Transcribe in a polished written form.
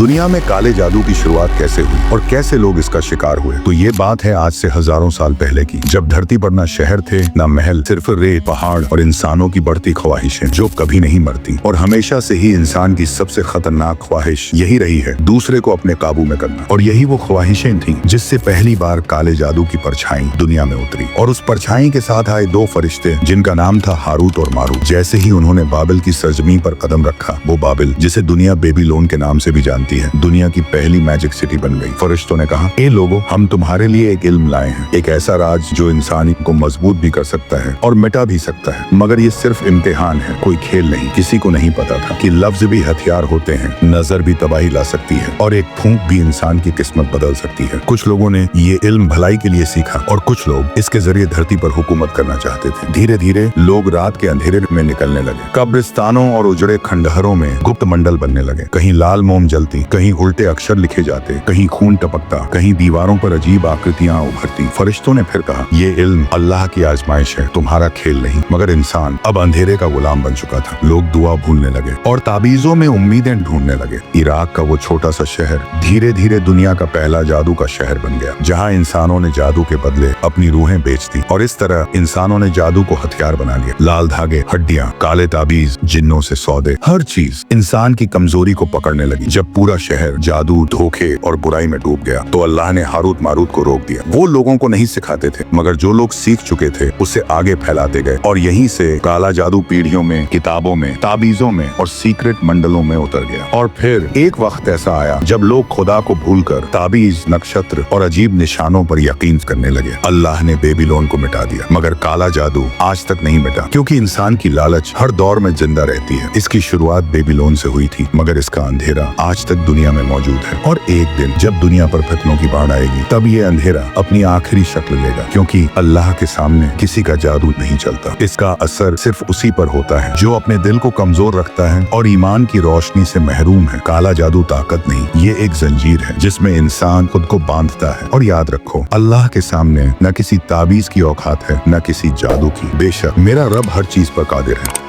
दुनिया में काले जादू की शुरुआत कैसे हुई और कैसे लोग इसका शिकार हुए, तो ये बात है आज से हजारों साल पहले की, जब धरती पर न शहर थे न महल, सिर्फ रेत, पहाड़ और इंसानों की बढ़ती ख्वाहिशें जो कभी नहीं मरती। और हमेशा से ही इंसान की सबसे खतरनाक ख्वाहिश यही रही है, दूसरे को अपने काबू में करना। और यही वो ख्वाहिशें थीं जिससे पहली बार काले जादू की परछाई दुनिया में उतरी। और उस परछाई के साथ आए दो फरिश्ते जिनका नाम था हारूत और मारूत। जैसे ही उन्होंने बाबिल की सरजमीन पर कदम रखा, वो बाबिल जिसे दुनिया बेबीलोन के नाम से भी जानती है, दुनिया की पहली मैजिक सिटी बन गई। फरिश्तों ने कहा, ए लोगों, हम तुम्हारे लिए एक इल्म लाए हैं, एक ऐसा राज जो इंसान को मजबूत भी कर सकता है और मिटा भी सकता है, मगर ये सिर्फ इम्तिहान है, कोई खेल नहीं। किसी को नहीं पता था कि लफ्ज भी हथियार होते हैं, नजर भी तबाही ला सकती है और एक फूंक भी इंसान की किस्मत बदल सकती है। कुछ लोगों ने ये इल्म भलाई के लिए सीखा और कुछ लोग इसके जरिए धरती पर हुकूमत करना चाहते थे। धीरे धीरे लोग रात के अंधेरे में निकलने लगे, कब्रिस्तानों और उजड़े खंडहरों में गुप्त मंडल बनने लगे। कहीं लाल मोम जलती, कहीं उल्टे अक्षर लिखे जाते, कहीं खून टपकता, कहीं दीवारों पर अजीब आकृतियां उभरती। फरिश्तों ने फिर कहा, ये इल्म अल्लाह की आजमाइश है, तुम्हारा खेल नहीं। मगर इंसान अब अंधेरे का गुलाम बन चुका था। लोग दुआ भूलने लगे और ताबीजों में उम्मीदें ढूंढने लगे। इराक का वो छोटा सा शहर धीरे धीरे दुनिया का पहला जादू का शहर बन गया, जहाँ इंसानों ने जादू के बदले अपनी रूहें बेच दी। और इस तरह इंसानों ने जादू को हथियार बना लिया। लाल धागे, हड्डियां, काले ताबीज, जिन्नों से सौदे, हर चीज इंसान की कमजोरी को पकड़ने लगी। जब पूरा शहर जादू, धोखे और बुराई में डूब गया, तो अल्लाह ने हारूत मारूत को रोक दिया। वो लोगों को नहीं सिखाते थे, मगर जो लोग सीख चुके थे उसे आगे फैलाते गए। और यहीं से काला जादू पीढ़ियों में, किताबों में, ताबीजों में और सीक्रेट मंडलों में उतर गया। और फिर एक वक्त ऐसा आया जब लोग खुदा को भूलकर ताबीज, नक्षत्र और अजीब निशानों पर यकीन करने लगे। अल्लाह ने बेबीलोन को मिटा दिया, मगर काला जादू आज तक नहीं मिटा, क्योंकि इंसान की लालच हर दौर में जिंदा रहती है। इसकी शुरुआत बेबीलोन से हुई थी, मगर इसका अंधेरा आज तक दुनिया में मौजूद है। और एक दिन जब दुनिया पर फितनों की बाढ़ आएगी, तब ये अंधेरा अपनी आखिरी शक्ल लेगा, क्योंकि अल्लाह के सामने किसी का जादू नहीं चलता। इसका असर सिर्फ उसी पर होता है जो अपने दिल को कमजोर रखता है और ईमान की रोशनी से महरूम है। काला जादू ताकत नहीं, ये एक जंजीर है जिसमें इंसान खुद को बांधता है। और याद रखो, अल्लाह के सामने न किसी ताबीज की औकात है, न किसी जादू की। बेशक मेरा रब हर चीज पर कादिर है।